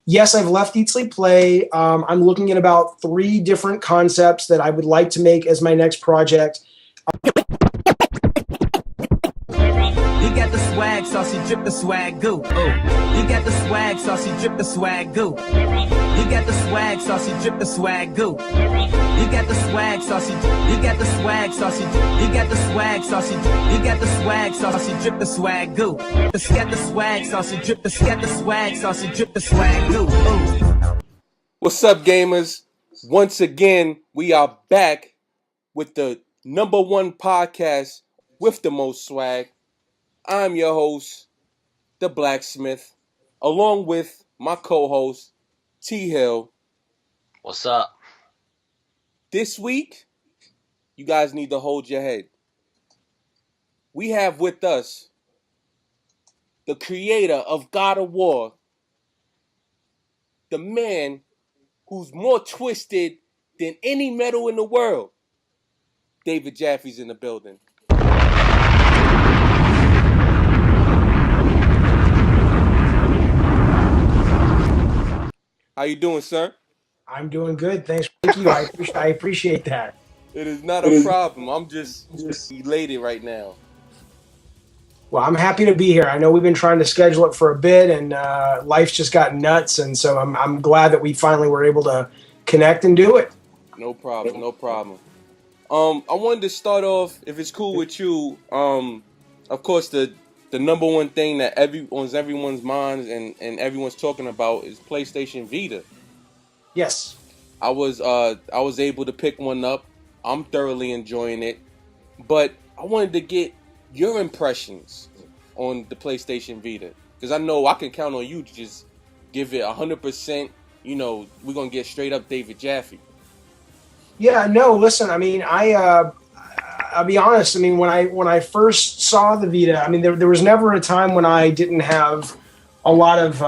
Yes, I've left Eat Sleep Play. I'm looking at about 3 different concepts that I would like to make as my next project. You got the swag, saucy drip the swag goo. You got the swag, saucy drip the swag goo. You got the swag, saucy drip the swag goo. You got the swag, saucy. You got the swag, saucy. You got the swag, saucy. You got the swag, saucy drip the swag goo. The got the swag, saucy drip the got the swag, saucy drip the swag goo. What's up, gamers? Once again, we are back with the #1 podcast with the most swag. I'm your host, The Blacksmith, along with my co-host, T Hill. What's up? This week, you guys need to hold your head. We have with us the creator of God of War, the man who's more twisted than any metal in the world. David Jaffe's in the building. How you doing, sir? I'm doing good. Thank you. I appreciate that. It is not a problem. I'm just elated right now. Well, I'm happy to be here. I know we've been trying to schedule it for a bit, and life's just got nuts, and so I'm glad that we finally were able to connect and do it. No problem. I wanted to start off, if it's cool with you. Of course, the #1 thing that everyone's minds and everyone's talking about is PlayStation Vita. Yes. I was able to pick one up. I'm thoroughly enjoying it, but I wanted to get your impressions on the PlayStation Vita, because I know I can count on you to just give it 100%. You know, we're gonna get straight up David Jaffe. Yeah. No. Listen. I mean, I'll be honest. I mean, when I first saw the Vita, I mean, there was never a time when I didn't have a lot of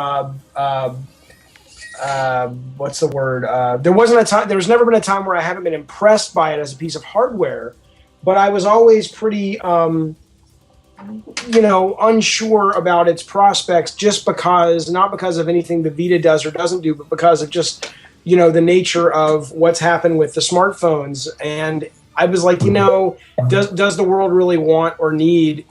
what's the word? There wasn't a time. There's never been a time where I haven't been impressed by it as a piece of hardware, but I was always pretty, unsure about its prospects, just not because of anything the Vita does or doesn't do, but because of just, the nature of what's happened with the smartphones. And I was like, does the world really want or need,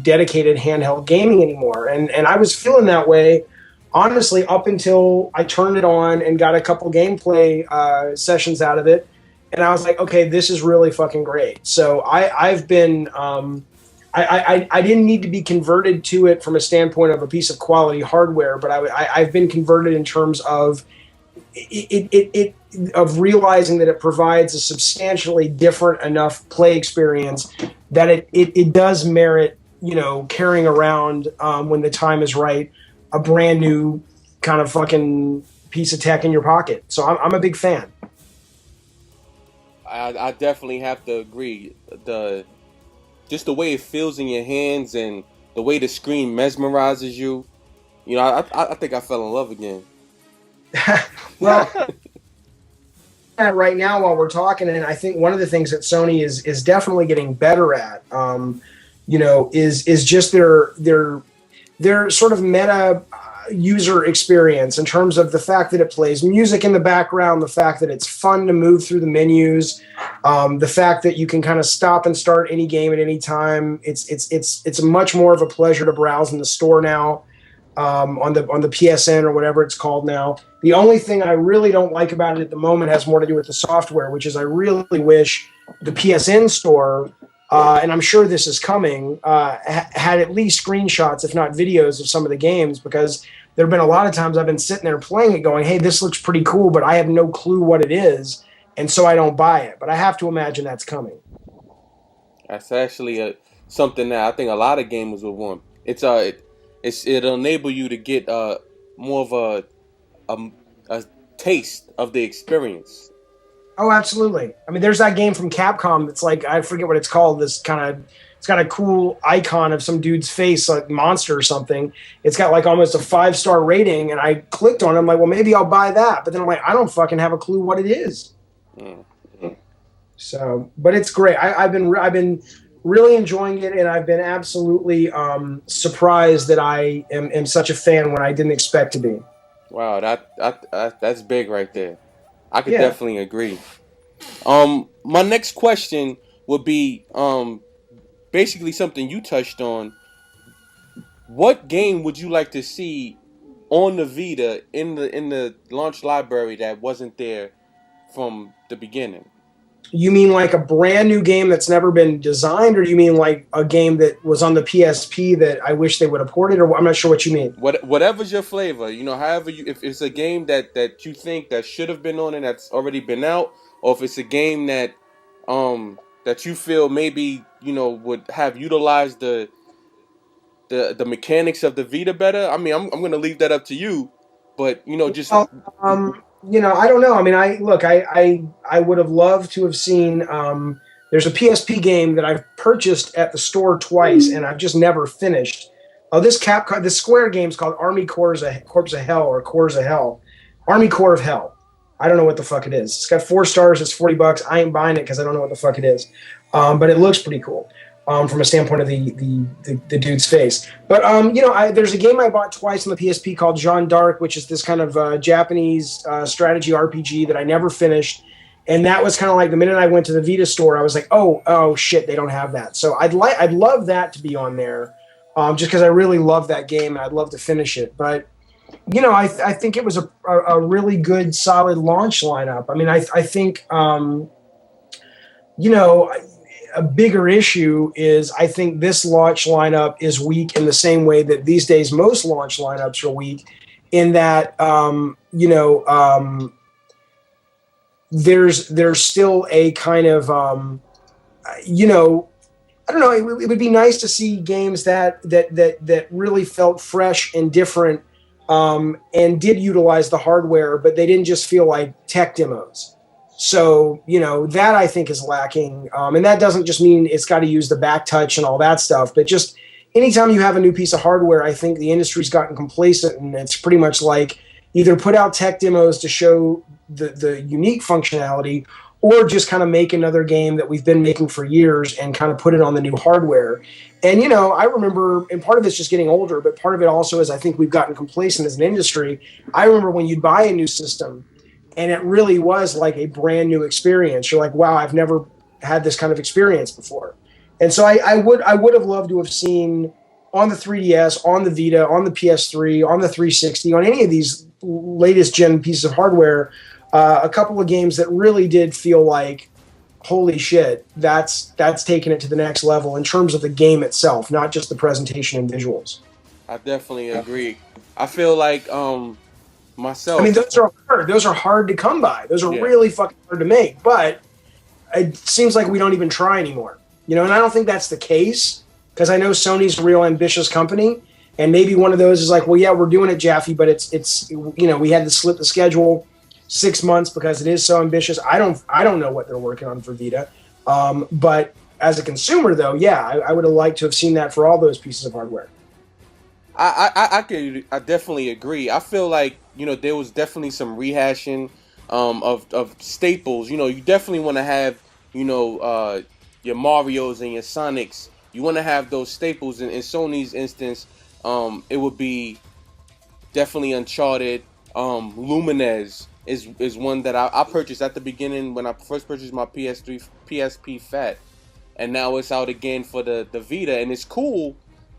dedicated handheld gaming anymore? And I was feeling that way, honestly, up until I turned it on and got a couple gameplay sessions out of it. And I was like, okay, this is really fucking great. So I've been, I didn't need to be converted to it from a standpoint of a piece of quality hardware, but I've been converted in terms of of realizing that it provides a substantially different enough play experience that it does merit, carrying around when the time is right, a brand new kind of fucking piece of tech in your pocket. So I'm a big fan. I definitely have to agree. Just the way it feels in your hands and the way the screen mesmerizes you. I think I fell in love again. Well, right now while we're talking, and I think one of the things that Sony is definitely getting better at, is just their sort of meta user experience in terms of the fact that it plays music in the background, the fact that it's fun to move through the menus, the fact that you can kind of stop and start any game at any time. It's much more of a pleasure to browse in the store now, on the PSN or whatever it's called now. The only thing I really don't like about it at the moment has more to do with the software, which is I really wish the PSN store, and I'm sure this is coming, had at least screenshots, if not videos, of some of the games, because there have been a lot of times I've been sitting there playing it going, hey, this looks pretty cool, but I have no clue what it is, and so I don't buy it. But I have to imagine that's coming. That's actually something that I think a lot of gamers will want. It'll enable you to get more of a taste of the experience. Oh, absolutely. I mean, there's that game from Capcom that's like, I forget what it's called. It's got a cool icon of some dude's face, like Monster or something. It's got like almost a 5-star rating, and I clicked on it. I'm like, well, maybe I'll buy that. But then I'm like, I don't fucking have a clue what it is. Mm-hmm. So, but it's great. I've been really enjoying it, and I've been absolutely surprised that I am such a fan when I didn't expect to be. Wow, that's big right there. I could Yeah. definitely agree. My next question would be basically something you touched on. What game would you like to see on the Vita in the launch library that wasn't there from the beginning? You mean like a brand new game that's never been designed, or do you mean like a game that was on the PSP that I wish they would have ported? Or I'm not sure what you mean. Whatever's your flavor, however if it's a game that you think that should have been on and that's already been out, or if it's a game that you feel maybe would have utilized the mechanics of the Vita better. I mean, I'm gonna leave that up to you, but just I don't know. I mean, I would have loved to have seen. There's a PSP game that I've purchased at the store twice, and I've just never finished. Oh, this Square game's called Army Corps of Hell or Corps of Hell, Army Corps of Hell. I don't know what the fuck it is. It's got 4 stars. It's $40. I ain't buying it because I don't know what the fuck it is, but it looks pretty cool. From a standpoint of the dude's face. But, there's a game I bought twice on the PSP called Jeanne d'Arc, which is this kind of Japanese strategy RPG that I never finished. And that was kind of like the minute I went to the Vita store, I was like, oh shit, they don't have that. So I'd love that to be on there, just because I really love that game and I'd love to finish it. But, I think it was a really good, solid launch lineup. I mean, I think, a bigger issue is I think this launch lineup is weak in the same way that these days most launch lineups are weak, in that there's still a kind of I don't know. It would be nice to see games that really felt fresh and different, and did utilize the hardware, but they didn't just feel like tech demos. So, that I think is lacking. And that doesn't just mean it's got to use the back touch and all that stuff, but just anytime you have a new piece of hardware, I think the industry's gotten complacent, and it's pretty much like either put out tech demos to show the unique functionality, or just kind of make another game that we've been making for years and kind of put it on the new hardware. And, I remember, and part of it's just getting older, but part of it also is I think we've gotten complacent as an industry. I remember when you'd buy a new system, and it really was like a brand new experience. You're like, wow, I've never had this kind of experience before. And so I would have loved to have seen on the 3DS, on the Vita, on the PS3, on the 360, on any of these latest gen pieces of hardware, a couple of games that really did feel like, holy shit, that's taking it to the next level in terms of the game itself, not just the presentation and visuals. I definitely agree. I feel like myself. I mean, those are hard. Those are hard to come by. Those are really fucking hard to make. But it seems like we don't even try anymore. And I don't think that's the case, because I know Sony's a real ambitious company, and maybe one of those is like, well, yeah, we're doing it, Jaffe, but it's we had to slip the schedule 6 months because it is so ambitious. I don't know what they're working on for Vita. But as a consumer, though, yeah, I would have liked to have seen that for all those pieces of hardware. I definitely agree. I feel like there was definitely some rehashing of staples. You definitely want to have your Marios and your Sonics. You want to have those staples. In Sony's instance, it would be definitely Uncharted. Lumines is one that I purchased at the beginning when I first purchased my PSP Fat, and now it's out again for the Vita, and it's cool.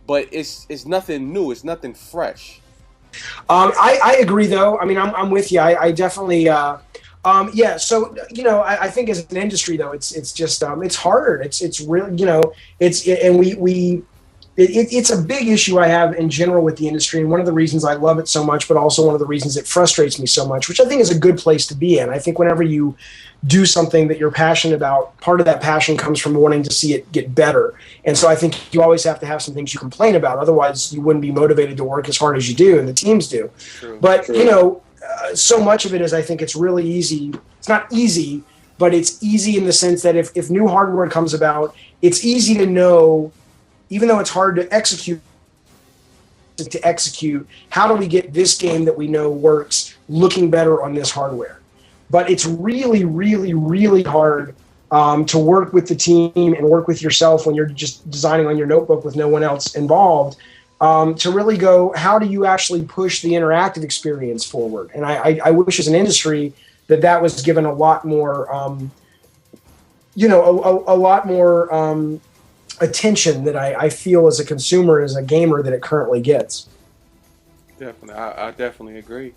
But it's nothing new. It's nothing fresh. I agree, though. I mean, I'm with you. I definitely, yeah. So I think as an industry, though, it's just it's hard. It's really it's a big issue I have in general with the industry, and one of the reasons I love it so much, but also one of the reasons it frustrates me so much, which I think is a good place to be in. I think whenever you do something that you're passionate about, part of that passion comes from wanting to see it get better. And so I think you always have to have some things you complain about. Otherwise, you wouldn't be motivated to work as hard as you do, and the teams do. True. But, so much of it is I think it's really easy. It's not easy, but it's easy in the sense that if new hardware comes about, it's easy to know, even though it's hard to execute, how do we get this game that we know works looking better on this hardware? But it's really, really, really hard to work with the team and work with yourself when you're just designing on your notebook with no one else involved, to really go, how do you actually push the interactive experience forward? And I wish as an industry that was given a lot more, a lot more attention that I feel as a consumer, as a gamer, that it currently gets. Definitely, I definitely agree.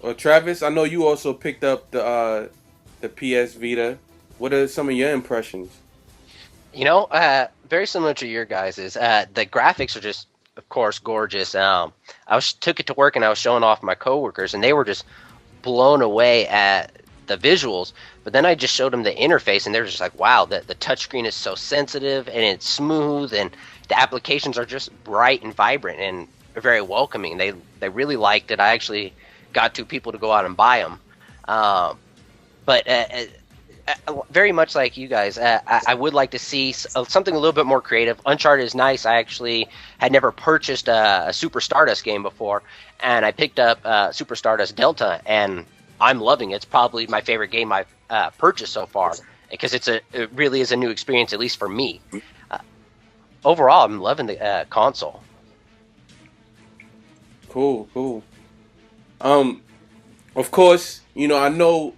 Well, Travis, I know you also picked up the PS Vita. What are some of your impressions? Very similar to your guys's. The graphics are just, of course, gorgeous. Took it to work and I was showing off my coworkers, and they were just blown away at the visuals. But then I just showed them the interface, and they're just like, "Wow, the touchscreen is so sensitive and it's smooth, and the applications are just bright and vibrant and very welcoming." They really liked it. I actually got 2 people to go out and buy them. But very much like you guys, I would like to see something a little bit more creative. Uncharted is nice. I actually had never purchased a Super Stardust game before, and I picked up Super Stardust Delta, and I'm loving it. It's probably my favorite game I've purchased so far, because it really is a new experience, at least for me. Overall, I'm loving the console. Cool. Of course, I know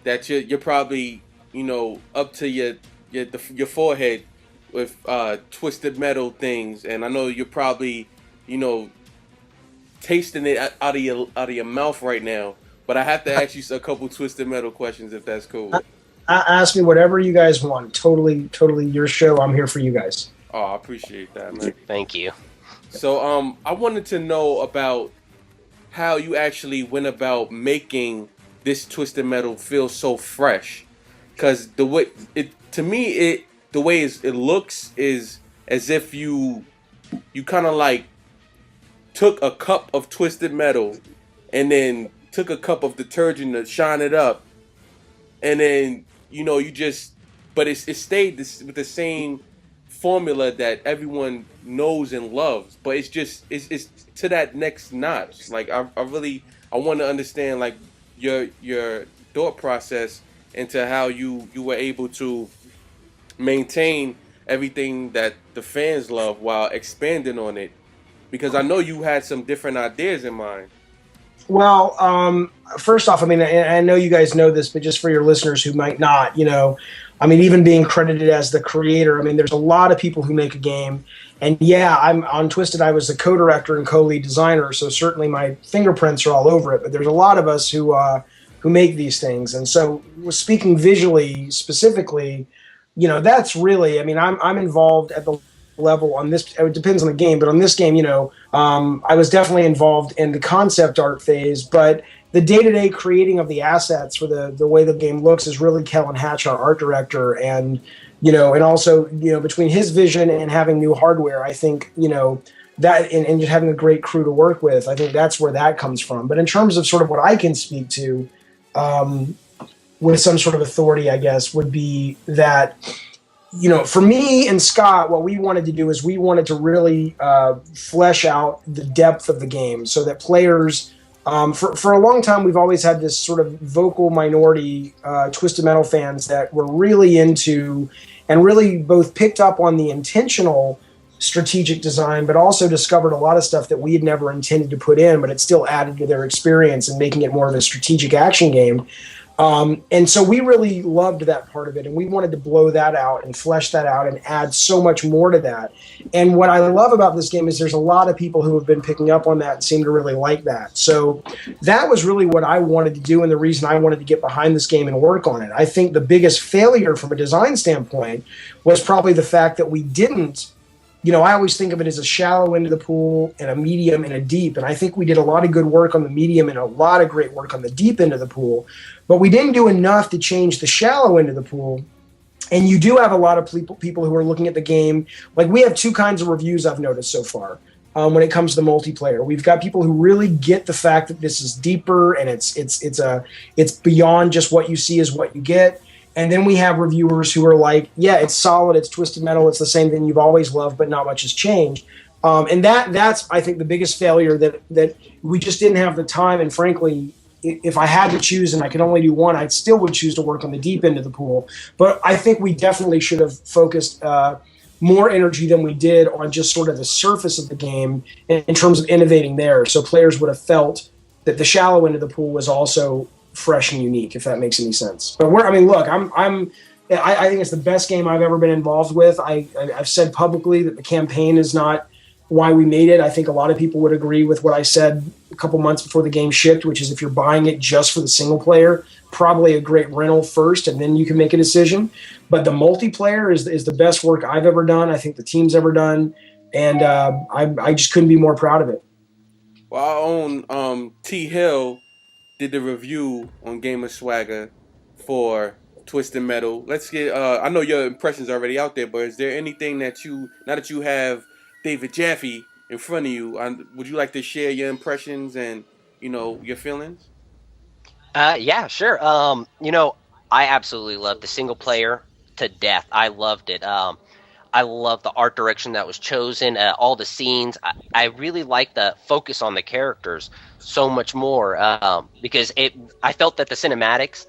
that you're probably, up to your forehead with twisted metal things, and I know you're probably, tasting it out of your mouth right now. But I have to ask you a couple twisted metal questions, if that's cool. Ask me whatever you guys want. Totally your show. I'm here for you guys. Oh, I appreciate that, man. Thank you. So, I wanted to know about how you actually went about making this twisted metal feel so fresh, because the way it looks is as if you kind of like took a cup of twisted metal and then took a cup of detergent to shine it up, and then but it stayed with the same formula that everyone knows and loves, but it's to that next notch. Like I want to understand like your thought process into how you were able to maintain everything that the fans love while expanding on it, because I know you had some different ideas in mind. Well, first off, I know you guys know this, but just for your listeners who might not, even being credited as the creator, there's a lot of people who make a game. And yeah, I'm on Twisted. I was the co-director and co-lead designer, so certainly my fingerprints are all over it. But there's a lot of us who make these things. And so, speaking visually specifically, that's really. I'm involved at the level on this. It depends on the game, but on this game, I was definitely involved in the concept art phase, but the day-to-day creating of the assets for the way the game looks is really Kellen Hatch, our art director, and and also between his vision and having new hardware, I think that and just having a great crew to work with, I think that's where that comes from. But in terms of sort of what I can speak to with some sort of authority, I guess, would be that for me and Scott, what we wanted to do is we wanted to really flesh out the depth of the game so that players. For a long time, we've always had this sort of vocal minority Twisted Metal fans that were really into and really both picked up on the intentional strategic design, but also discovered a lot of stuff that we had never intended to put in, but it still added to their experience and making it more of a strategic action game. And so we really loved that part of it, and we wanted to blow that out and flesh that out and add so much more to that. And what I love about this game is there's a lot of people who have been picking up on that and seem to really like that. So that was really what I wanted to do, and the reason I wanted to get behind this game and work on it. I think the biggest failure from a design standpoint was probably the fact that we didn't. I always think of it as a shallow end of the pool and a medium and a deep. And I think we did a lot of good work on the medium and a lot of great work on the deep end of the pool. But we didn't do enough to change the shallow end of the pool. And you do have a lot of people who are looking at the game. Like, we have 2 kinds of reviews I've noticed so far when it comes to the multiplayer. We've got people who really get the fact that this is deeper and it's beyond just what you see is what you get. And then we have reviewers who are like, yeah, it's solid, it's Twisted Metal, it's the same thing you've always loved, but not much has changed. And that's, I think, the biggest failure, that we just didn't have the time. And frankly, if I had to choose and I could only do one, I still would choose to work on the deep end of the pool. But I think we definitely should have focused more energy than we did on just sort of the surface of the game in terms of innovating there. So players would have felt that the shallow end of the pool was also fresh and unique, if that makes any sense. But I think it's the best game I've ever been involved with. I've said publicly that the campaign is not why we made it. I think a lot of people would agree with what I said a couple months before the game shipped, which is if you're buying it just for the single player, probably a great rental first, and then you can make a decision. But the multiplayer is the best work I've ever done. I think the team's ever done, and I just couldn't be more proud of it. Well, our own T Hill did the review on Gamer Swagger for Twisted Metal. Let's get. I know your impressions are already out there, but is there anything that now that you have David Jaffe in front of you, would you like to share your impressions and your feelings? Yeah, sure. I absolutely loved the single player to death. I loved it. I love the art direction that was chosen, all the scenes. I really like the focus on the characters so much more because I felt that the cinematics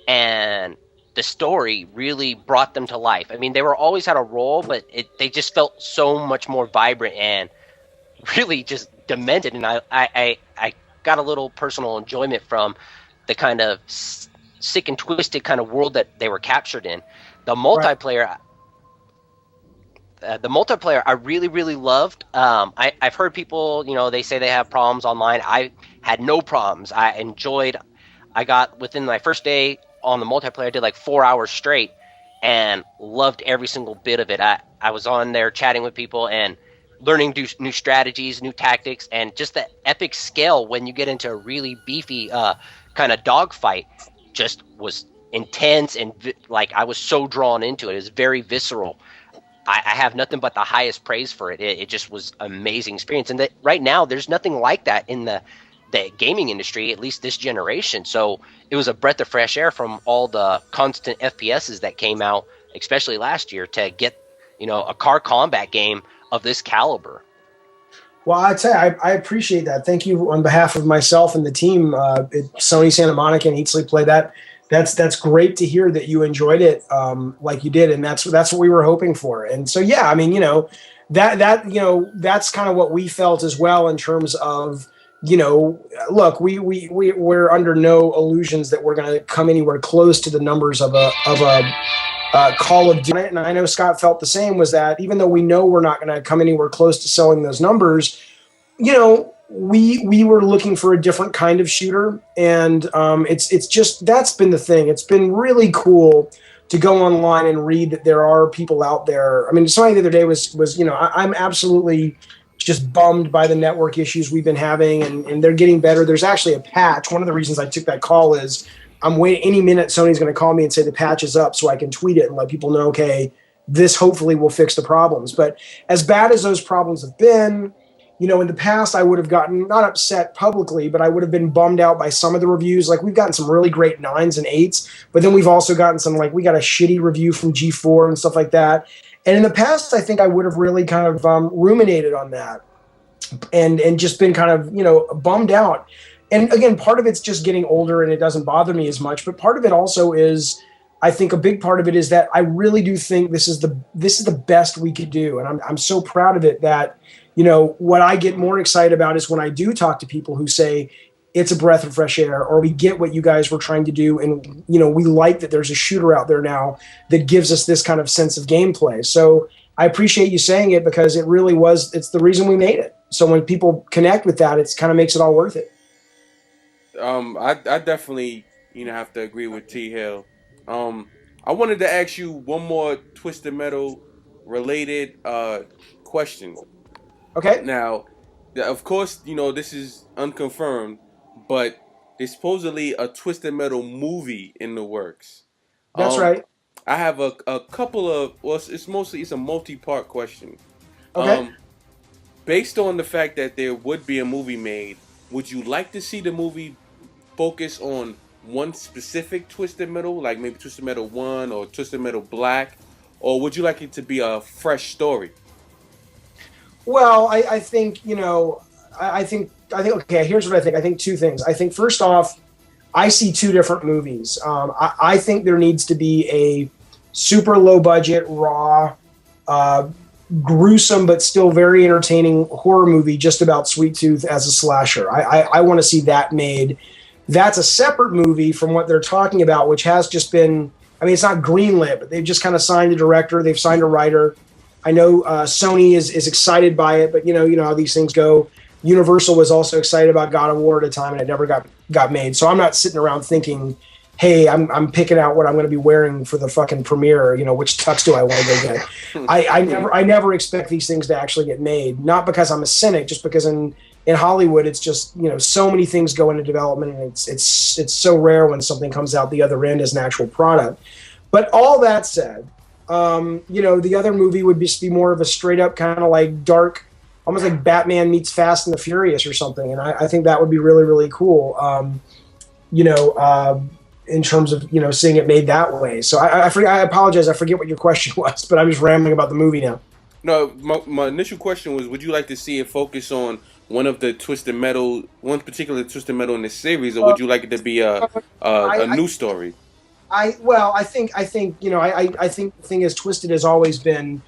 and the story really brought them to life. I mean, they were always had a role, but they just felt so much more vibrant and really just demented. And I got a little personal enjoyment from the kind of sick and twisted kind of world that they were captured in. The multiplayer. Right. The multiplayer I really, really loved. I've heard people, they say they have problems online. I had no problems. I got within my first day on the multiplayer, I did like 4 hours straight and loved every single bit of it. I was on there chatting with people and learning new strategies, new tactics, and just the epic scale when you get into a really beefy kind of dogfight just was intense and I was so drawn into it. It was very visceral. I have nothing but the highest praise for it. It just was an amazing experience. And right now, there's nothing like that in the gaming industry, at least this generation. So it was a breath of fresh air from all the constant FPSs that came out, especially last year, to get, a car combat game of this caliber. Well, I'd say I appreciate that. Thank you on behalf of myself and the team. Sony Santa Monica and Eat Sleep Play that. That's great to hear that you enjoyed it like you did, and that's what we were hoping for. And so, yeah, I mean, that's kind of what we felt as well in terms of, look, we're under no illusions that we're going to come anywhere close to the numbers of a Call of Duty. And I know Scott felt the same. Was that even though we know we're not going to come anywhere close to selling those numbers, we were looking for a different kind of shooter, and it's just that's been the thing. It's been really cool to go online and read that there are people out there. I mean, somebody the other day was I'm absolutely just bummed by the network issues we've been having, and they're getting better. There's actually a patch. One of the reasons I took that call is I'm waiting any minute Sony's going to call me and say the patch is up so I can tweet it and let people know, okay, this hopefully will fix the problems. But as bad as those problems have been, in the past, I would have gotten, not upset publicly, but I would have been bummed out by some of the reviews. Like, we've gotten some really great 9s and 8s, but then we've also gotten some, we got a shitty review from G4 and stuff like that. And in the past, I think I would have really kind of ruminated on that and just been kind of, bummed out. And again, part of it's just getting older and it doesn't bother me as much, but part of it also is, I think a big part of it is that I really do think this is the best we could do. And I'm so proud of it that, what I get more excited about is when I do talk to people who say it's a breath of fresh air, or we get what you guys were trying to do. And, we like that there's a shooter out there now that gives us this kind of sense of gameplay. So I appreciate you saying it because it really it's the reason we made it. So when people connect with that, it's kind of makes it all worth it. I definitely, have to agree with T Hill. I wanted to ask you one more Twisted Metal related question. Okay. Now, of course, this is unconfirmed, but there's supposedly a Twisted Metal movie in the works. That's right. I have a couple of, it's a multi-part question. Okay. Based on the fact that there would be a movie made, would you like to see the movie focus on one specific Twisted Metal, like maybe Twisted Metal 1 or Twisted Metal Black, or would you like it to be a fresh story? Well, I think, okay, here's what I think. I think two things. I think first off, I see two different movies. I think there needs to be a super low budget, raw, gruesome but still very entertaining horror movie just about Sweet Tooth as a slasher. I want to see that made. That's a separate movie from what they're talking about, which has just been, I mean, it's not greenlit, but they've just kind of signed a director, they've signed a writer. I know Sony is excited by it, but you know how these things go. Universal was also excited about God of War at a time, and it never got made. So I'm not sitting around thinking, hey, I'm picking out what I'm going to be wearing for the fucking premiere. You know, which tux do I want to go get? I never expect these things to actually get made. Not because I'm a cynic, just because in Hollywood, it's just, you know, so many things go into development, and it's so rare when something comes out the other end as an actual product. But all that said, you know, the other movie would just be more of a straight up kind of like dark, almost like Batman meets Fast and the Furious or something. And I think that would be really, really cool, you know, in terms of, you know, seeing it made that way. So I apologize. I forget what your question was, but I'm just rambling about the movie now. No, my initial question was, would you like to see it focus on one particular Twisted Metal in the series, or would you like it to be a new story? I think you know, I think the thing is, Twisted has always been,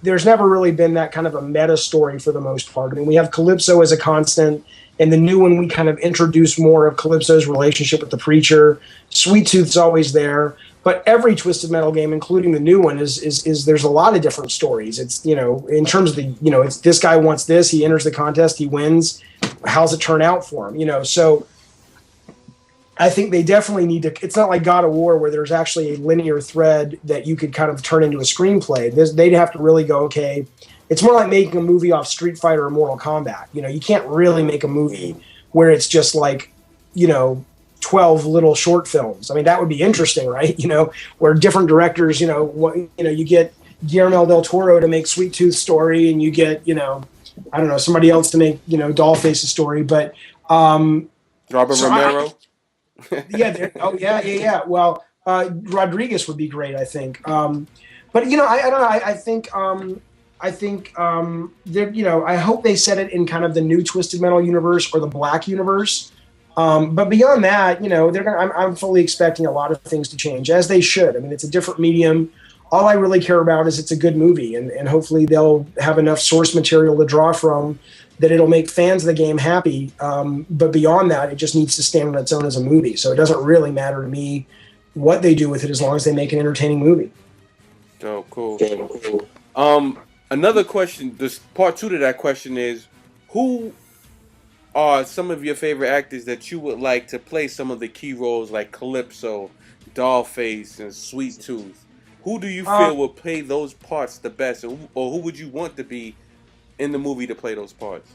there's never really been that kind of a meta story for the most part. I mean, we have Calypso as a constant, and the new one we kind of introduce more of Calypso's relationship with the Preacher. Sweet Tooth's always there, but every Twisted Metal game, including the new one, is there's a lot of different stories. It's, you know, in terms of the, you know, it's this guy wants this, he enters the contest, he wins. How's it turn out for him? You know, so I think they definitely need to. It's not like God of War where there's actually a linear thread that you could kind of turn into a screenplay. They'd have to really go, okay. It's more like making a movie off Street Fighter or Mortal Kombat. You know, you can't really make a movie where it's just like, you know, 12 little short films. I mean, that would be interesting, right? You know, where different directors, you know, you get Guillermo del Toro to make Sweet Tooth story, and you get, you know, I don't know, somebody else to make, you know, Dollface's story, but Robert Romero. Yeah. Well, Rodriguez would be great, I think. But you know, I don't know. I think you know, I hope they set it in kind of the new Twisted Metal universe or the Black universe. But beyond that, you know, I'm fully expecting a lot of things to change, as they should. I mean, it's a different medium. All I really care about is it's a good movie, and hopefully they'll have enough source material to draw from that it'll make fans of the game happy. But beyond that, it just needs to stand on its own as a movie. So it doesn't really matter to me what they do with it as long as they make an entertaining movie. Oh, cool. Another question, this part 2 to that question is, who are some of your favorite actors that you would like to play some of the key roles like Calypso, Dollface, and Sweet Tooth? Who do you feel will play those parts the best, or who would you want to be in the movie to play those parts?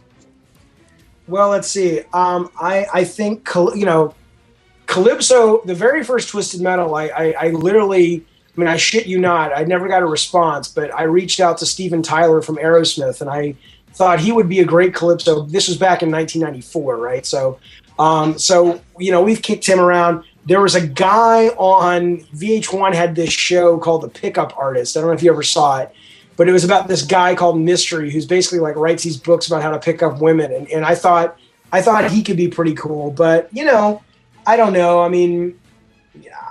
Well, let's see. I think, you know, Calypso, the very first Twisted Metal, I literally, I mean, I shit you not, I never got a response, but I reached out to Steven Tyler from Aerosmith, and I thought he would be a great Calypso. This was back in 1994, right? So, you know, we've kicked him around. There was a guy on VH1 had this show called The Pickup Artist. I don't know if you ever saw it, but it was about this guy called Mystery who's basically like writes these books about how to pick up women. And I thought he could be pretty cool, but you know, I don't know. I mean,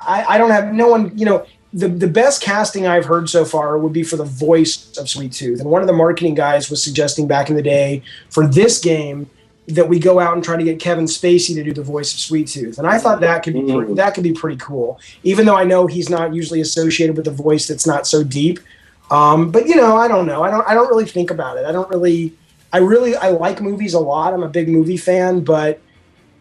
I don't have no one, you know, the best casting I've heard so far would be for the voice of Sweet Tooth. And one of the marketing guys was suggesting back in the day for this game that we go out and try to get Kevin Spacey to do the voice of Sweet Tooth. And I thought that could be pretty cool, even though I know he's not usually associated with a voice that's not so deep. But you know, I don't know. I don't really think about it. I like movies a lot. I'm a big movie fan, but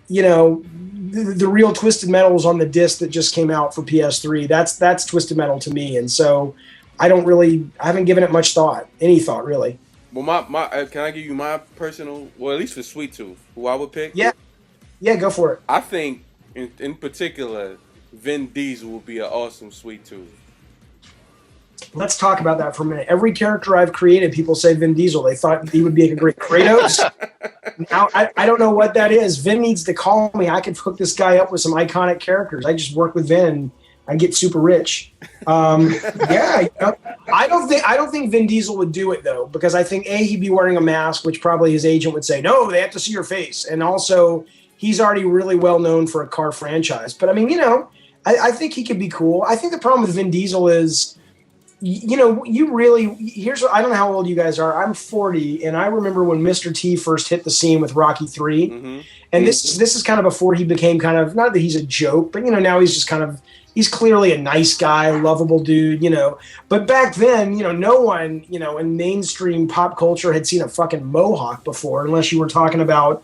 you know, the real Twisted Metal is on the disc that just came out for PS3. That's Twisted Metal to me. And so I haven't given it much thought, any thought really. Well, my can I give you my personal, well, at least for Sweet Tooth, who I would pick? Yeah, go for it. I think, in particular, Vin Diesel would be an awesome Sweet Tooth. Let's talk about that for a minute. Every character I've created, people say Vin Diesel. They thought he would be a great Kratos. Now, I don't know what that is. Vin needs to call me. I could hook this guy up with some iconic characters. I just work with Vin. I get super rich. Yeah, I don't think Vin Diesel would do it though, because I think he'd be wearing a mask, which probably his agent would say, no, they have to see your face. And also, he's already really well known for a car franchise. But I mean, you know, I think he could be cool. I think the problem with Vin Diesel is you really, here's what, I don't know how old you guys are. I'm 40, and I remember when Mr. T first hit the scene with Rocky 3. Mm-hmm. And this is kind of before he became kind of, not that he's a joke, but now he's just kind of, he's clearly a nice guy, lovable dude, But back then, no one, in mainstream pop culture had seen a fucking mohawk before, unless you were talking about,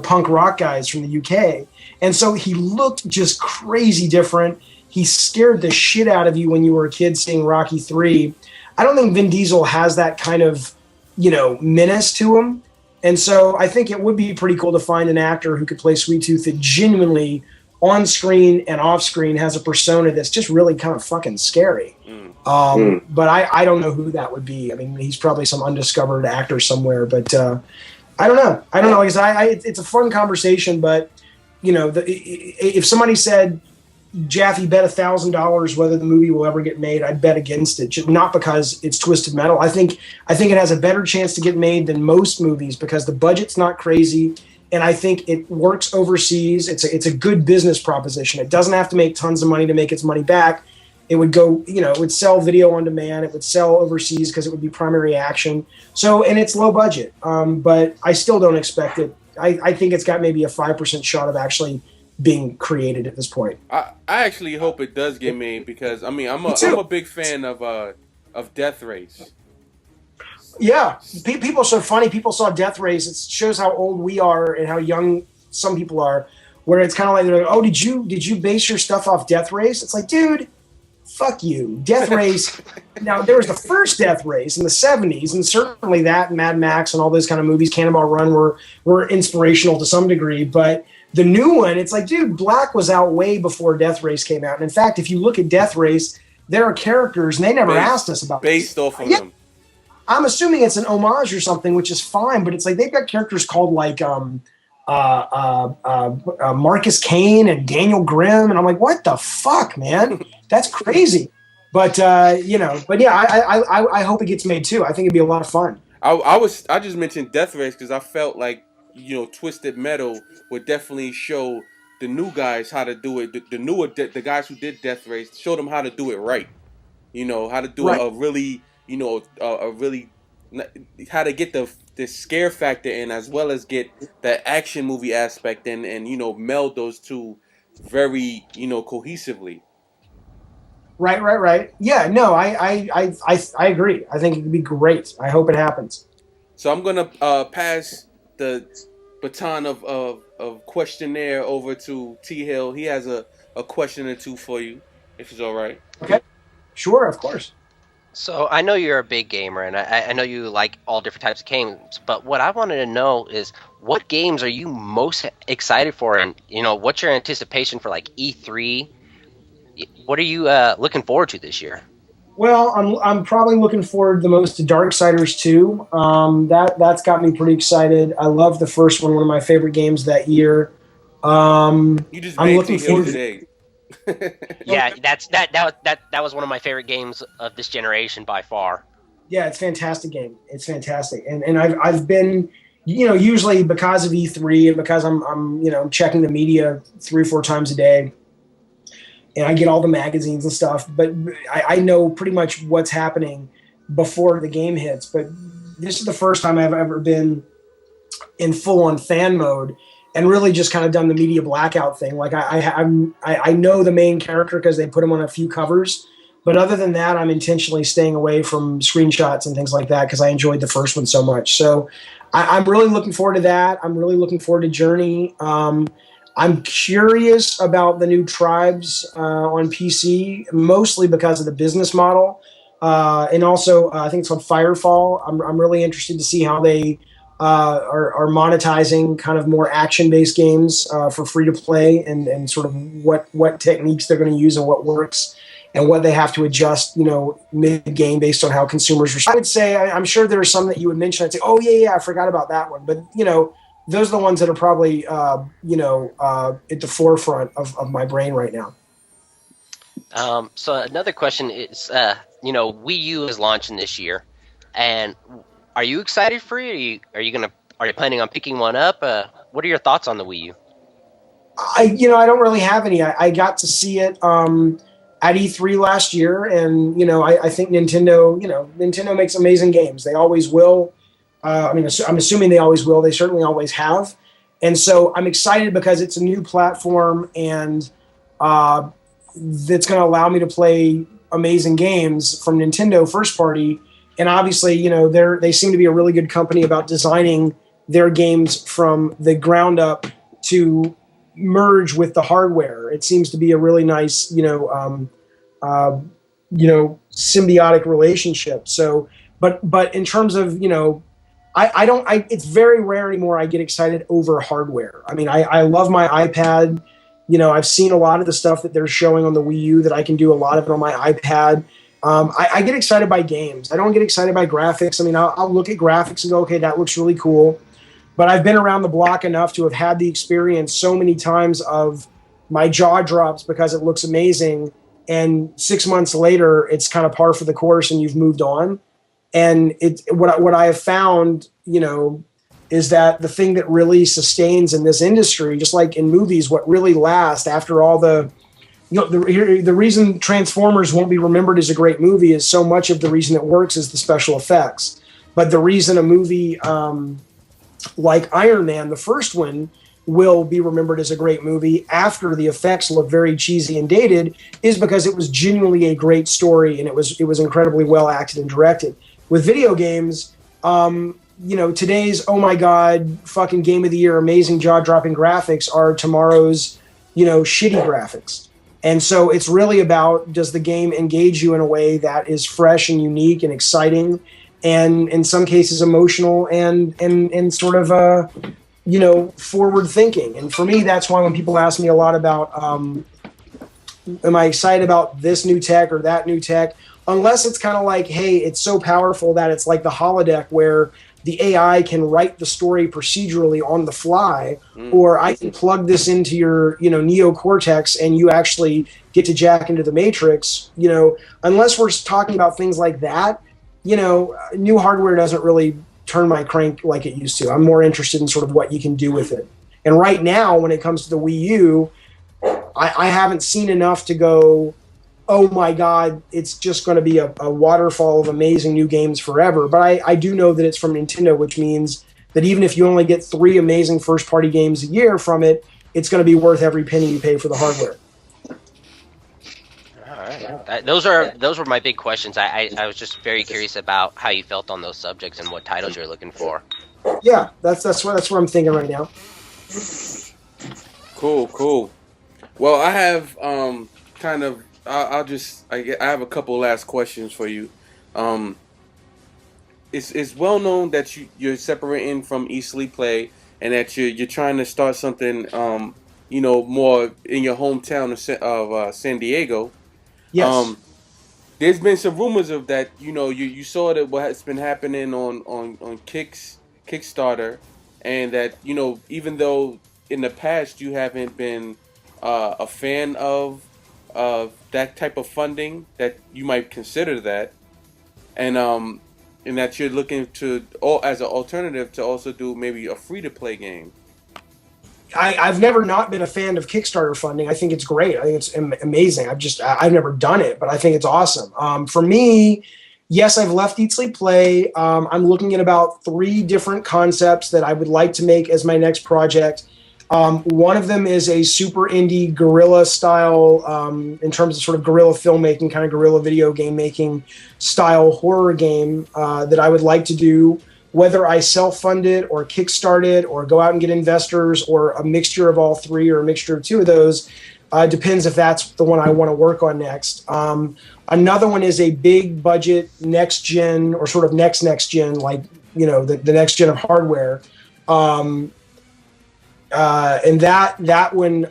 punk rock guys from the UK. And so he looked just crazy different. He scared the shit out of you when you were a kid seeing Rocky 3. I don't think Vin Diesel has that kind of, menace to him. And so I think it would be pretty cool to find an actor who could play Sweet Tooth that genuinely, on screen and off screen, has a persona that's just really kind of fucking scary. But I don't know who that would be. I mean, he's probably some undiscovered actor somewhere, but I don't know. Like I said, it's a fun conversation, but if somebody said, Jaffe, bet $1,000 whether the movie will ever get made, I'd bet against it. Not because it's Twisted Metal. I think it has a better chance to get made than most movies because the budget's not crazy, and I think it works overseas. It's a good business proposition. It doesn't have to make tons of money to make its money back. It would go, it would sell video on demand. It would sell overseas because it would be primary action. So, and it's low budget, but I still don't expect it. I think it's got maybe a 5% shot of actually being created at this point. I actually hope it does get made because I'm a big fan of Death Race. Yeah, people are so funny. People saw Death Race. It shows how old we are and how young some people are. Where it's kind of like they're like, "Oh, did you base your stuff off Death Race?" It's like, dude, fuck you. Death Race. Now there was the first Death Race in the '70s, and certainly that Mad Max and all those kind of movies, Cannonball Run, were inspirational to some degree, but the new one, it's like, dude, Black was out way before Death Race came out. And in fact, if you look at Death Race, there are characters, and they never asked us about based off of them. I'm assuming it's an homage or something, which is fine, but it's like they've got characters called like Marcus Kane and Daniel Grimm, and I'm like, what the fuck, man? That's crazy. But I hope it gets made too. I think it'd be a lot of fun. I just mentioned Death Race because I felt like Twisted Metal would definitely show the new guys how to do it. The guys who did Death Race, show them how to do it right. How to do it a really, how to get the scare factor in as well as get the action movie aspect in, and meld those two very cohesively. Right. Yeah, no, I agree. I think it would be great. I hope it happens. So I'm gonna pass the baton of questionnaire over to T Hill. He has a question or two for you, if it's all right. Okay. Sure, of course. So I know you're a big gamer, and I know you like all different types of games, but what I wanted to know is what games are you most excited for, and what's your anticipation for like E3? What are you looking forward to this year? Well, I'm probably looking forward the most to Darksiders 2. That's got me pretty excited. I love the first one of my favorite games that year. You just I'm made looking T Hill forward today. Yeah, that was one of my favorite games of this generation by far. Yeah, it's a fantastic game. It's fantastic, and I've been, usually because of E3 and because I'm checking the media 3 or 4 times a day, and I get all the magazines and stuff. But I know pretty much what's happening before the game hits. But this is the first time I've ever been in full-on fan mode and really just kind of done the media blackout thing. Like I know the main character because they put him on a few covers, but other than that, I'm intentionally staying away from screenshots and things like that because I enjoyed the first one so much. So I'm really looking forward to that. I'm really looking forward to Journey. I'm curious about the new Tribes on PC, mostly because of the business model. And also, I think it's called Firefall. I'm really interested to see how they are monetizing kind of more action-based games for free-to-play and sort of what techniques they're going to use and what works and what they have to adjust, mid-game based on how consumers respond. I would say, I'm sure there are some that you would mention. I'd say, oh, yeah, I forgot about that one. But, those are the ones that are probably, at the forefront of my brain right now. So another question is, Wii U is launching this year, and are you excited for it? Are you planning on picking one up? What are your thoughts on the Wii U? I don't really have any. I got to see it. at E3 last year, and I think Nintendo makes amazing games. They always will. I'm assuming they always will. They certainly always have. And so I'm excited because it's a new platform, and that's going to allow me to play amazing games from Nintendo first party. And obviously, they seem to be a really good company about designing their games from the ground up to merge with the hardware. It seems to be a really nice, symbiotic relationship. So, but in terms of, it's very rare anymore I get excited over hardware. I mean, I love my iPad. I've seen a lot of the stuff that they're showing on the Wii U that I can do a lot of it on my iPad. I get excited by games. I don't get excited by graphics. I mean, I'll look at graphics and go, okay, that looks really cool. But I've been around the block enough to have had the experience so many times of my jaw drops because it looks amazing. And 6 months later, it's kind of par for the course and you've moved on. And what I have found, is that the thing that really sustains in this industry, just like in movies, what really lasts after all the reason Transformers won't be remembered as a great movie is so much of the reason it works is the special effects. But the reason a movie like Iron Man, the first one, will be remembered as a great movie after the effects look very cheesy and dated is because it was genuinely a great story and it was incredibly well acted and directed. With video games, today's, oh my God, fucking game of the year, amazing jaw-dropping graphics are tomorrow's, shitty graphics. And so it's really about, does the game engage you in a way that is fresh and unique and exciting and in some cases emotional and sort of, forward thinking. And for me, that's why when people ask me a lot about, am I excited about this new tech or that new tech, unless it's kind of like, hey, it's so powerful that it's like the holodeck where the AI can write the story procedurally on the fly, or I can plug this into your, neocortex and you actually get to jack into the matrix, unless we're talking about things like that, new hardware doesn't really turn my crank like it used to. I'm more interested in sort of what you can do with it. And right now, when it comes to the Wii U, I haven't seen enough to go, oh my God, it's just going to be a waterfall of amazing new games forever. But I do know that it's from Nintendo, which means that even if you only get 3 amazing first-party games a year from it, it's going to be worth every penny you pay for the hardware. All right. Those were my big questions. I was just very curious about how you felt on those subjects and what titles you're looking for. Yeah, that's what I'm thinking right now. Cool. Well, I have I have a couple last questions for you. It's well known that you're separating from East Sleep Play and that you're trying to start something more in your hometown of San Diego. Yes. There's been some rumors of that. You saw that what's been happening on Kickstarter, and that even though in the past you haven't been a fan of that type of funding, that you might consider that, and that you're looking to, as an alternative, to also do maybe a free-to-play game. I've never not been a fan of Kickstarter funding. I think it's great. I think it's amazing. I've never done it, but I think it's awesome. For me, yes, I've left Eat, Sleep, Play. I'm looking at about 3 different concepts that I would like to make as my next project. One of them is a super indie guerrilla style, in terms of sort of guerrilla filmmaking, kind of guerrilla video game making style horror game that I would like to do. Whether I self-fund it or kickstart it or go out and get investors or a mixture of all 3 or a mixture of 2 of those, depends if that's the one I want to work on next. Another one is a big budget next gen or sort of next gen, like, the next gen of hardware. And that one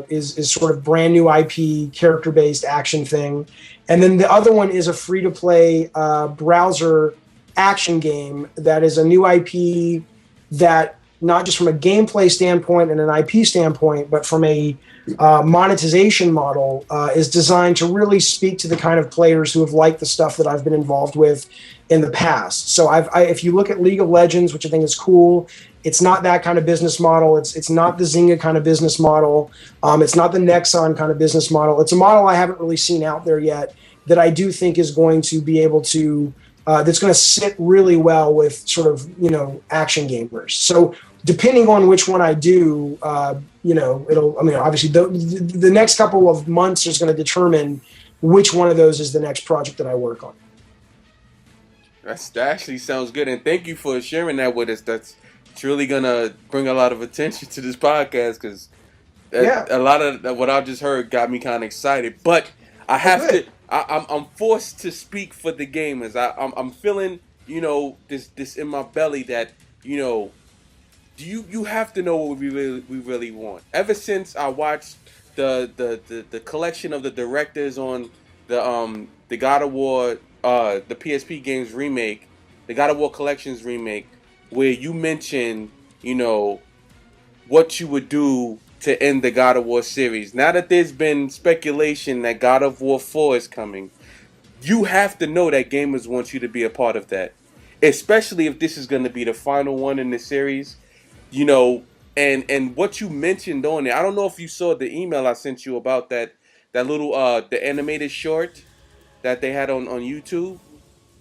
is sort of brand new IP, character-based action thing. And then the other one is a free-to-play browser action game that is a new IP that not just from a gameplay standpoint and an IP standpoint, but from a monetization model, is designed to really speak to the kind of players who have liked the stuff that I've been involved with in the past. So if you look at League of Legends, which I think is cool, it's not that kind of business model. It's not the Zynga kind of business model. It's not the Nexon kind of business model. It's a model I haven't really seen out there yet that I do think is going to be able to, that's going to sit really well with sort of, action gamers. So depending on which one I do, obviously the next couple of months is going to determine which one of those is the next project that I work on. That actually sounds good. And thank you for sharing that with us. That's really going to bring a lot of attention to this podcast, because a lot of what I just heard got me kind of excited. But I have to, I'm forced to speak for the gamers. I'm feeling, this in my belly that, you have to know what we really want. Ever since I watched the collection of the directors on the God of War, the PSP games remake, the God of War Collections remake, where you mentioned, what you would do to end the God of War series. Now that there's been speculation that God of War 4 is coming, you have to know that gamers want you to be a part of that. Especially if this is going to be the final one in the series. And what you mentioned on it, I don't know if you saw the email I sent you about that little the animated short that they had on YouTube.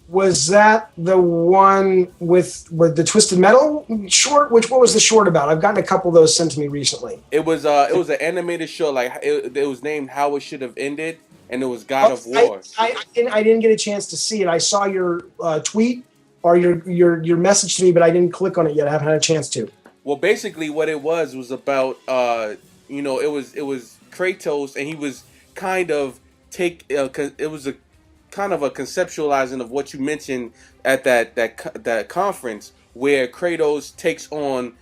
Was that the one with the Twisted Metal short? What was the short about? I've gotten a couple of those sent to me recently. It was an animated short, like it was named How It Should Have Ended, and it was God of War. I didn't get a chance to see it. I saw your tweet or your message to me, but I didn't click on it yet. I haven't had a chance to. Well, basically what it was about it was Kratos, and he was kind of it was a kind of a conceptualizing of what you mentioned at that conference, where Kratos takes on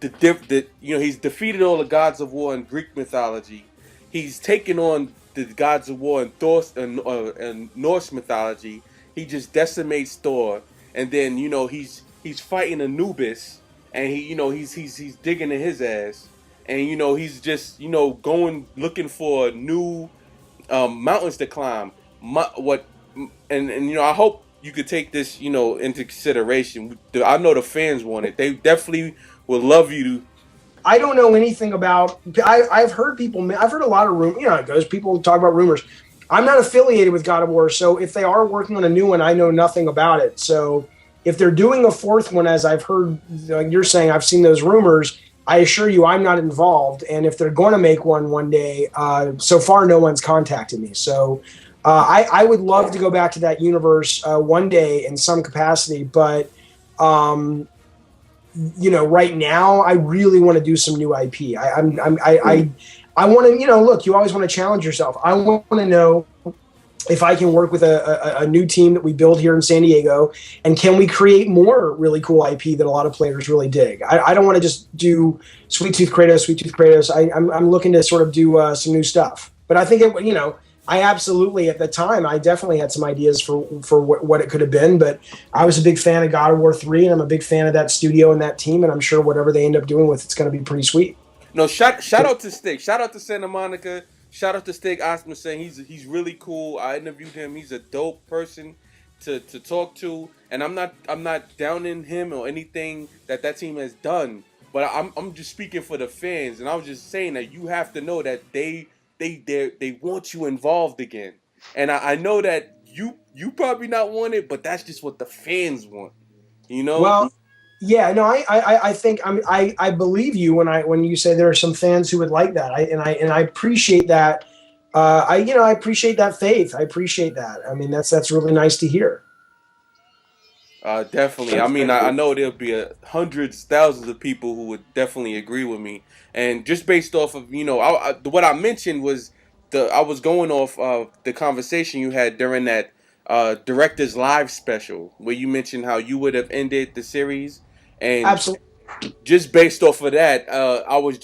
he's defeated all the gods of war in Greek mythology. He's taken on the gods of war in Thor and Norse mythology. He just decimates Thor, and then he's fighting Anubis, and he's digging in his ass, and he's just going looking for new mountains to climb. I hope you could take this into consideration. I know the fans want it. They definitely would love you to. I don't know anything about. I've heard people. I've heard a lot of rumors. How it goes. People talk about rumors. I'm not affiliated with God of War, so if they are working on a new one, I know nothing about it. So if they're doing a fourth one, as I've heard, like you're saying, I've seen those rumors. I assure you, I'm not involved. And if they're going to make one day, so far no one's contacted me. So I would love to go back to that universe one day in some capacity, but right now I really want to do some new IP. I want to, look, you always want to challenge yourself. I want to know if I can work with a new team that we build here in San Diego, and can we create more really cool IP that a lot of players really dig. I don't want to just do Sweet Tooth Kratos. I'm looking to sort of do some new stuff. But I think I absolutely, at the time, I definitely had some ideas for what it could have been, but I was a big fan of God of War 3, and I'm a big fan of that studio and that team, and I'm sure whatever they end up doing with it's going to be pretty sweet. No, shout out to Stig. Shout out to Santa Monica. Shout out to Stig Asmussen. He's really cool. I interviewed him. He's a dope person to talk to, and I'm not downing him or anything that team has done, but I'm just speaking for the fans, and I was just saying that you have to know that they want you involved again. And I know that you probably not want it, but that's just what the fans want. Well, yeah, no, I think I believe you when you say there are some fans who would like that. I appreciate that. I appreciate that faith. I appreciate that. I mean, that's really nice to hear. Definitely. I mean, I know there'll be hundreds, thousands of people who would definitely agree with me. And just based off of, what I mentioned was I was going off of the conversation you had during that Director's Live special, where you mentioned how you would have ended the series. And absolutely. Just based off of that, I was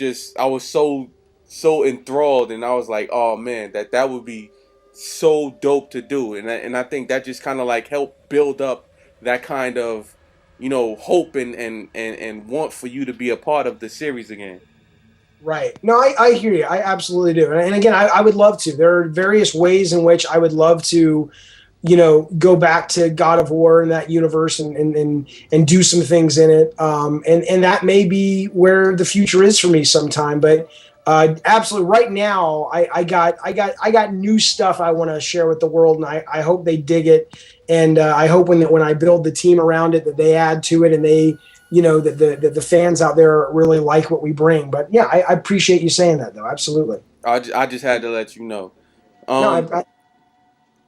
so enthralled, and I was like, oh man, that would be so dope to do. And I think that just kind of like helped build up that kind of hope and want for you to be a part of the series again. Right. No, I hear you. I absolutely do. And again, I would love to. There are various ways in which I would love to, go back to God of War in that universe and do some things in it. And that may be where the future is for me sometime. But absolutely, right now, I got new stuff I want to share with the world, and I hope they dig it. And I hope when I build the team around it that they add to it and they that the fans out there really like what we bring. But yeah, I appreciate you saying that, though. Absolutely. I just had to let you know. No,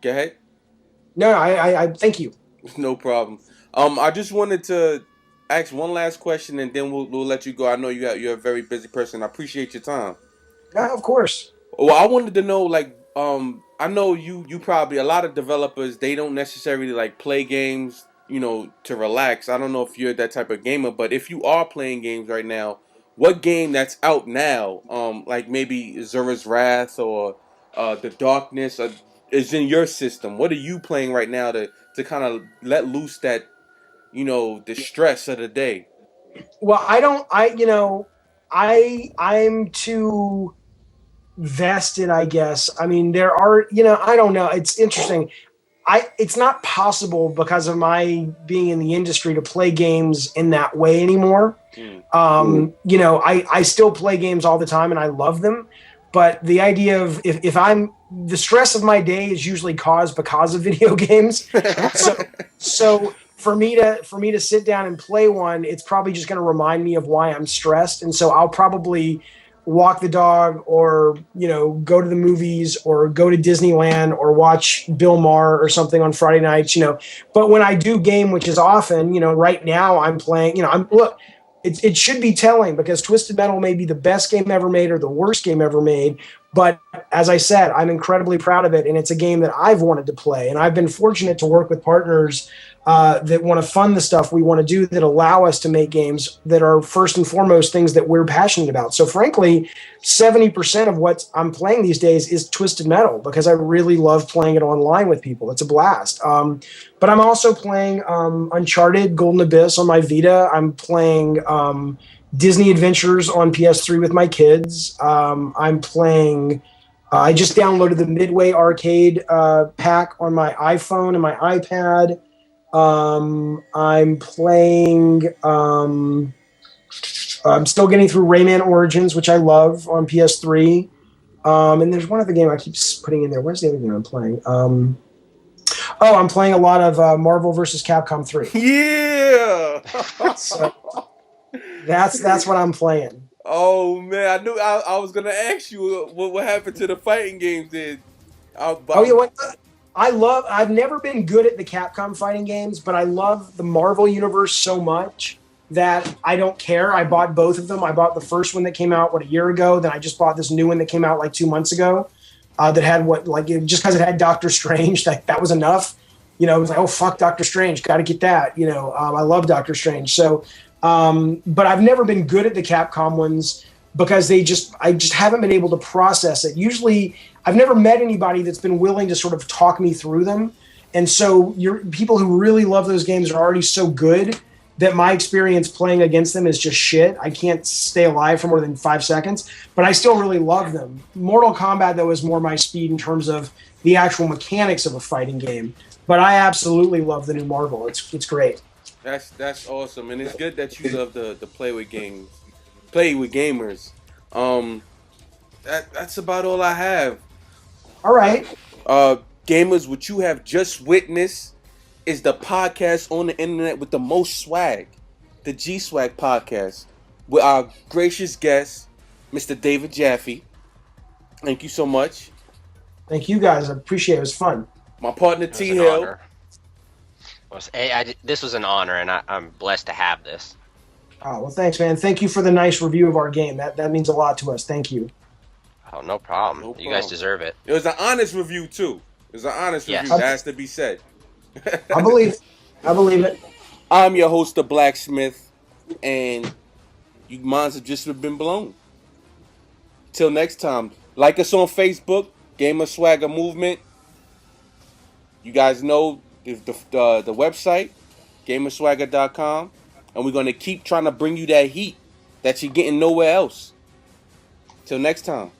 Go ahead. No, I thank you. No problem. I just wanted to ask one last question, and then we'll let you go. I know you're a very busy person. I appreciate your time. Yeah, of course. Well, I wanted to know, I know you probably, a lot of developers, they don't necessarily like play games, to relax. I don't know if you're that type of gamer, but if you are playing games right now, what game that's out now, like maybe Zura's Wrath or The Darkness, is in your system? What are you playing right now to kind of let loose that, the stress of the day? Well, I'm too vested, I guess. I mean, there are, I don't know. It's interesting. It's not possible because of my being in the industry to play games in that way anymore. I still play games all the time and I love them. But the idea of if the stress of my day is usually caused because of video games. So for me to sit down and play one, it's probably just going to remind me of why I'm stressed. And so I'll probably walk the dog or, go to the movies or go to Disneyland or watch Bill Maher or something on Friday nights, But when I do game, which is often, right now I'm playing, it should be telling because Twisted Metal may be the best game ever made or the worst game ever made. But as I said, I'm incredibly proud of it. And it's a game that I've wanted to play. And I've been fortunate to work with partners that want to fund the stuff we want to do that allow us to make games that are first and foremost things that we're passionate about. So frankly, 70% of what I'm playing these days is Twisted Metal because I really love playing it online with people. It's a blast. But I'm also playing Uncharted Golden Abyss on my Vita. I'm playing Disney Adventures on PS3 with my kids. I'm playing... I just downloaded the Midway Arcade pack on my iPhone and my iPad. I'm playing... I'm still getting through Rayman Origins, which I love on PS3. And there's one other game I keep putting in there. Where's the other game I'm playing? I'm playing a lot of Marvel vs. Capcom 3. Yeah! So that's what I'm playing. Oh man, I knew I was gonna ask you what happened to the fighting games then. I've never been good at the Capcom fighting games, but I love the Marvel universe so much that I don't care. I bought both of them. I bought the first one that came out a year ago. Then I just bought this new one that came out like 2 months ago. That had just because it had Doctor Strange, that was enough. It was like, oh fuck, Doctor Strange, got to get that. I love Doctor Strange. So, but I've never been good at the Capcom ones because I just haven't been able to process it. Usually, I've never met anybody that's been willing to sort of talk me through them. And so, people who really love those games are already so good that my experience playing against them is just shit. I can't stay alive for more than 5 seconds, but I still really love them. Mortal Kombat, though, is more my speed in terms of the actual mechanics of a fighting game. But I absolutely love the new Marvel. It's great. That's awesome, and it's good that you love the play with gamers. That's about all I have. All right. Gamers, what you have just witnessed is the podcast on the internet with the most swag, the Gswag Podcast, with our gracious guest, Mr. David Jaffe. Thank you so much. Thank you guys. I appreciate it. It was fun. My partner T Hill. This was an honor, and I'm blessed to have this. Oh, well, thanks, man. Thank you for the nice review of our game. That means a lot to us. Thank you. Oh, no problem. You guys deserve it. It was an honest review, too. It was an honest review. That has to be said. I believe it. I'm your host, The Blacksmith, and you minds have just been blown. Till next time, like us on Facebook, Gamer Swagger Movement. You guys know the website, gamerswagger.com, and we're going to keep trying to bring you that heat that you're getting nowhere else. Till next time.